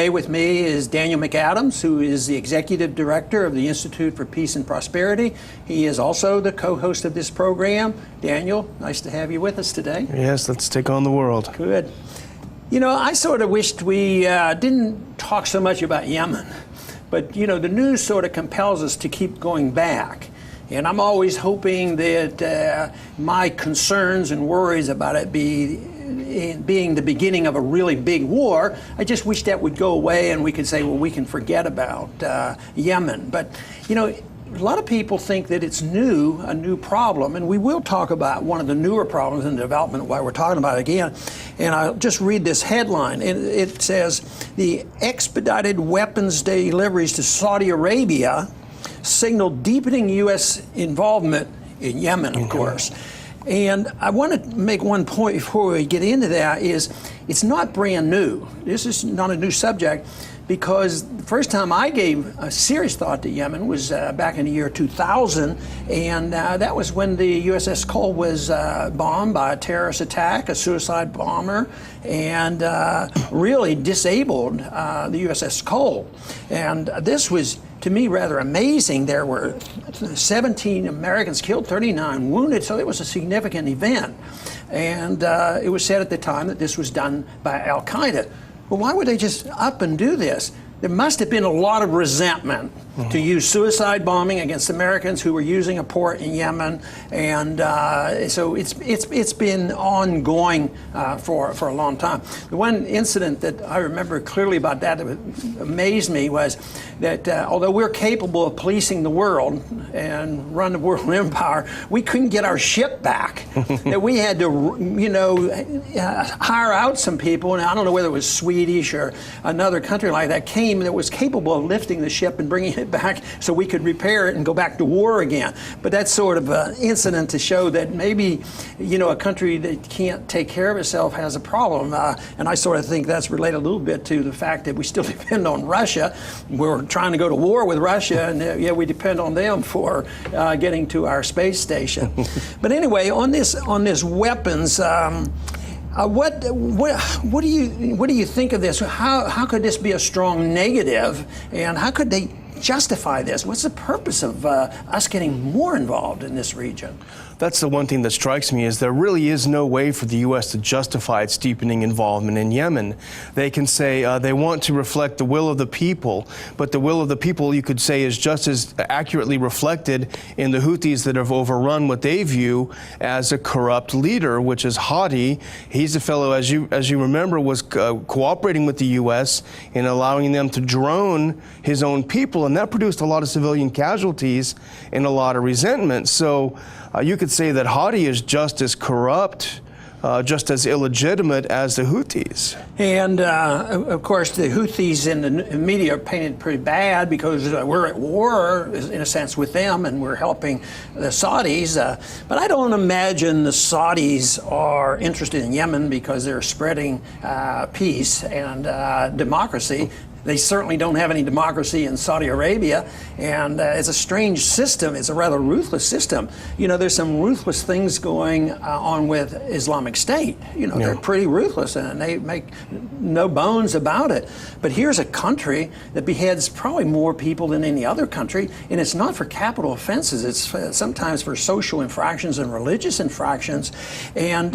Today with me is Daniel McAdams, who is the Executive Director of the Institute for Peace and Prosperity. He is also the co-host of this program. Daniel, nice to have you with us today. Yes, let's take on the world. Good. You know, I sort of wished we didn't talk so much about Yemen, but you know, the news sort of compels us to keep going back. And I'm always hoping that my concerns and worries about it being the beginning of a really big war, I just wish that would go away and we could say, well, we can forget about Yemen. But, you know, a lot of people think that it's a new problem, and we will talk about one of the newer problems in development, why we're talking about it again. And I'll just read this headline. It says, the expedited weapons deliveries to Saudi Arabia signal deepening U.S. involvement in Yemen, of course. And I want to make one point before we get into that is it's not brand new. This is not a new subject because the first time I gave a serious thought to Yemen was back in the year 2000, and that was when the USS Cole was bombed by a terrorist attack, a suicide bomber, and really disabled the USS Cole. And this was, to me, rather amazing. There were 17 Americans killed, 39 wounded, so it was a significant event. And it was said at the time that this was done by Al-Qaeda. Well, why would they just up and do this? There must have been a lot of resentment to use suicide bombing against Americans who were using a port in Yemen, and so it's been ongoing for a long time. The one incident that I remember clearly about that amazed me was that although we're capable of policing the world and run the world empire, we couldn't get our ship back. That we had to, you know, hire out some people, and I don't know whether it was Swedish or another country like that came that was capable of lifting the ship and bringing it back so we could repair it and go back to war again. But that's sort of an incident to show that maybe, you know, a country that can't take care of itself has a problem. And I sort of think that's related a little bit to the fact that we still depend on Russia. We're trying to go to war with Russia, and yeah, we depend on them for getting to our space station. But anyway, on this weapons, what do you think of this? How could this be a strong negative, and how could they justify this? What's the purpose of us getting more involved in this region? That's the one thing that strikes me, is there really is no way for the U.S. to justify its deepening involvement in Yemen. They can say they want to reflect the will of the people, but the will of the people, you could say, is just as accurately reflected in the Houthis that have overrun what they view as a corrupt leader, which is Hadi. He's a fellow, as you remember, was cooperating with the U.S. in allowing them to drone his own people, and that produced a lot of civilian casualties and a lot of resentment. So you could say that Hadi is just as corrupt, just as illegitimate as the Houthis. And of course, the Houthis in the media are painted pretty bad because we're at war, in a sense, with them, and we're helping the Saudis. But I don't imagine the Saudis are interested in Yemen because they're spreading peace and democracy. They certainly don't have any democracy in Saudi Arabia, and it's a strange system. It's a rather ruthless system. You know, there's some ruthless things going on with Islamic State. You know, they're pretty ruthless, and they make no bones about it. But here's a country that beheads probably more people than any other country, and it's not for capital offenses. It's sometimes for social infractions and religious infractions, and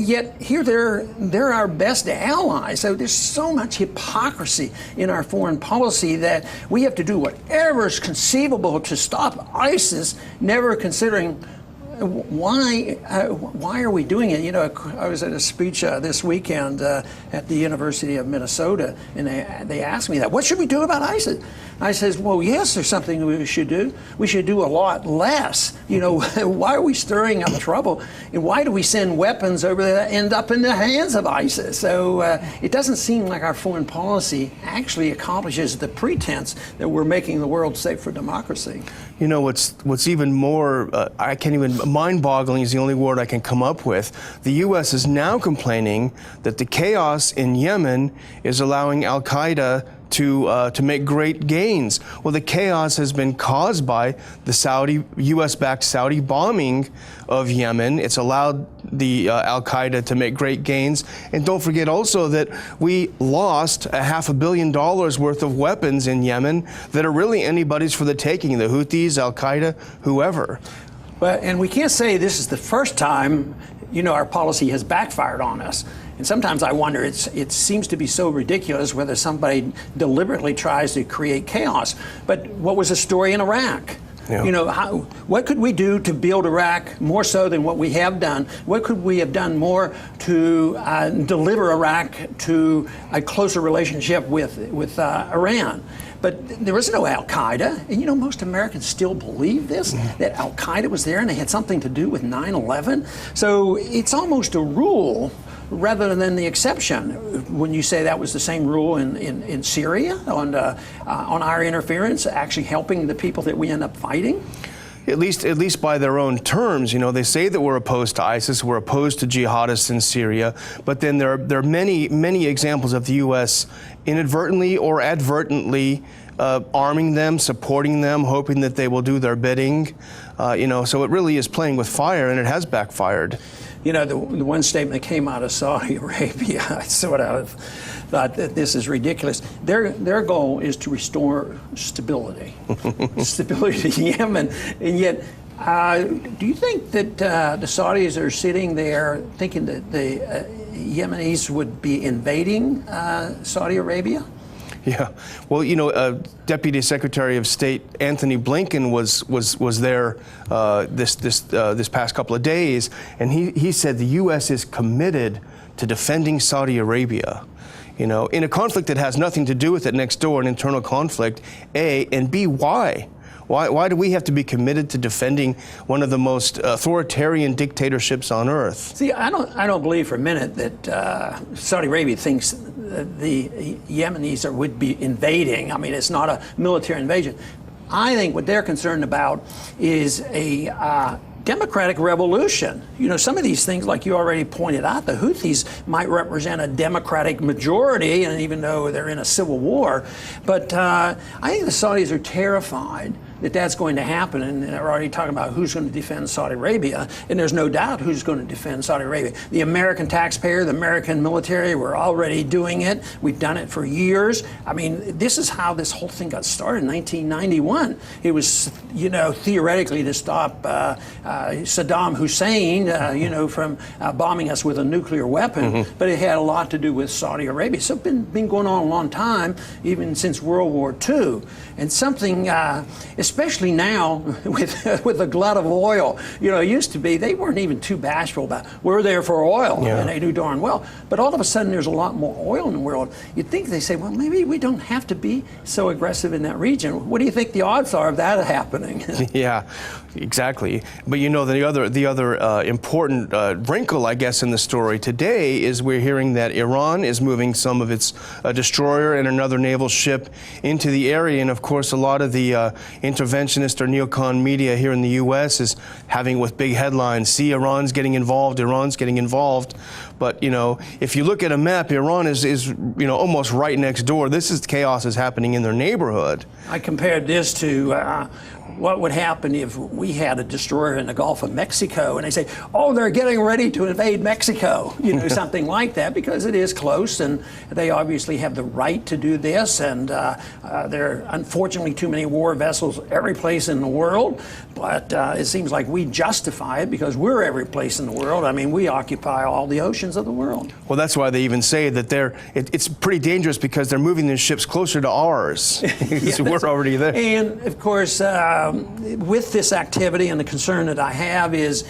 yet here they're our best allies. So there's so much hypocrisy in our foreign policy that we have to do whatever is conceivable to stop ISIS, never considering why are we doing it? You know, I was at a speech this weekend at the University of Minnesota, and they asked me that. What should we do about ISIS? I says, well, yes, there's something we should do. We should do a lot less. You know, why are we stirring up trouble? And why do we send weapons over there that end up in the hands of ISIS? So it doesn't seem like our foreign policy actually accomplishes the pretense that we're making the world safe for democracy. You know, what's even more, I can't even, mind-boggling is the only word I can come up with. The U.S. is now complaining that the chaos in Yemen is allowing Al-Qaeda to make great gains. Well, the chaos has been caused by the U.S.-backed Saudi bombing of Yemen. It's allowed the Al-Qaeda to make great gains. And don't forget also that we lost $500 million worth of weapons in Yemen that are really anybody's for the taking, the Houthis, Al-Qaeda, whoever. But, and we can't say this is the first time, our policy has backfired on us. And sometimes I wonder, it seems to be so ridiculous whether somebody deliberately tries to create chaos. But what was the story in Iraq? Yeah. What could we do to build Iraq more so than what we have done? What could we have done more to deliver Iraq to a closer relationship with Iran? But there was no Al-Qaeda. And most Americans still believe this, that Al-Qaeda was there and they had something to do with 9/11. So it's almost a rule rather than the exception when you say that was the same rule in Syria on our interference, actually helping the people that we end up fighting. At least by their own terms, they say that we're opposed to ISIS, we're opposed to jihadists in Syria, but then there are many examples of the U.S. inadvertently or advertently arming them, supporting them, hoping that they will do their bidding. So it really is playing with fire, and it has backfired. The one statement that came out of Saudi Arabia, I sort of thought that this is ridiculous. Their goal is to restore stability, stability to Yemen, and yet, do you think that the Saudis are sitting there thinking that the Yemenis would be invading Saudi Arabia? Yeah, well, Deputy Secretary of State Anthony Blinken was there this past couple of days, and he said the U.S. is committed to defending Saudi Arabia. In a conflict that has nothing to do with it next door, an internal conflict. A, and B, why? Why do we have to be committed to defending one of the most authoritarian dictatorships on earth? See, I don't believe for a minute that Saudi Arabia thinks the Yemenis would be invading. I mean, it's not a military invasion. I think what they're concerned about is a democratic revolution. Some of these things, like you already pointed out, the Houthis might represent a democratic majority, and even though they're in a civil war. But I think the Saudis are terrified that that's going to happen, and they're already talking about who's going to defend Saudi Arabia, and there's no doubt who's going to defend Saudi Arabia. The American taxpayer, the American military, we're already doing it. We've done it for years. I mean, this is how this whole thing got started in 1991. It was, theoretically to stop Saddam Hussein, from bombing us with a nuclear weapon, but it had a lot to do with Saudi Arabia. So it's been going on a long time, even since World War II. And something, especially now with the glut of oil, it used to be they weren't even too bashful about we're there for oil, and they do darn well. But all of a sudden there's a lot more oil in the world. You'd think they say, well, maybe we don't have to be so aggressive in that region. What do you think the odds are of that happening? Yeah, exactly. But the other important wrinkle, I guess, in the story today is we're hearing that Iran is moving some of its destroyer and another naval ship into the area, and of course a lot of the interventionist or neocon media here in the U.S. is having with big headlines, see, Iran's getting involved, Iran's getting involved. But, if you look at a map, Iran is almost right next door. This is chaos is happening in their neighborhood. I compared this to what would happen if we had a destroyer in the Gulf of Mexico and they say, oh, they're getting ready to invade Mexico, something like that, because it is close and they obviously have the right to do this. And there are unfortunately too many war vessels every place in the world. But it seems like we justify it because we're every place in the world. I mean, we occupy all the oceans of the world. Well, that's why they even say that it's pretty dangerous because they're moving their ships closer to ours. So we're already there. And of course, with this activity, and the concern that I have is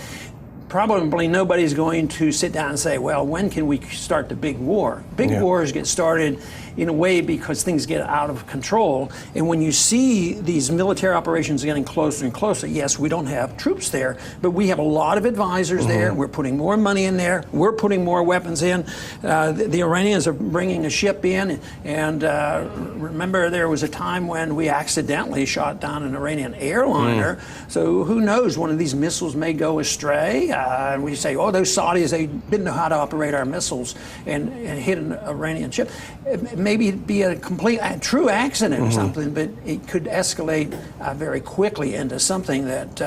probably nobody's going to sit down and say, well, when can we start the big war? Big wars get started in a way because things get out of control. And when you see these military operations getting closer and closer, yes, we don't have troops there, but we have a lot of advisors there. We're putting more money in there. We're putting more weapons in. The Iranians are bringing a ship in. And remember, there was a time when we accidentally shot down an Iranian airliner. So who knows, one of these missiles may go astray. And we say, oh, those Saudis, they didn't know how to operate our missiles and hit an Iranian ship. maybe it'd be a true accident or something, but it could escalate very quickly into something that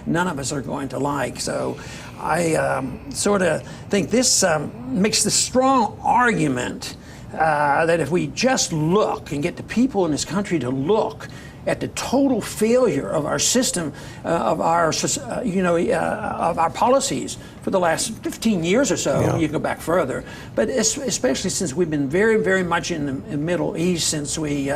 none of us are going to like. So I sort of think this makes the strong argument that if we just look and get the people in this country to look at the total failure of our system, of our policies for the last 15 years or so. Yeah. You go back further, but especially since we've been very, very much in the Middle East since we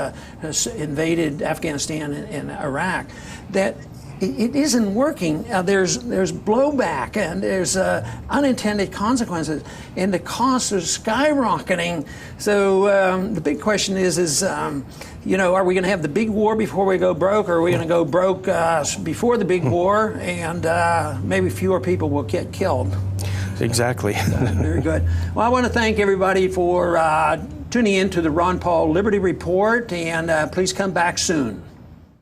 invaded Afghanistan and Iraq, that it isn't working. There's blowback and there's unintended consequences, and the costs are skyrocketing. So the big question is are we going to have the big war before we go broke, or are we going to go broke before the big war, and maybe fewer people will get killed? Exactly. Very good. Well, I want to thank everybody for tuning in to the Ron Paul Liberty Report, and please come back soon.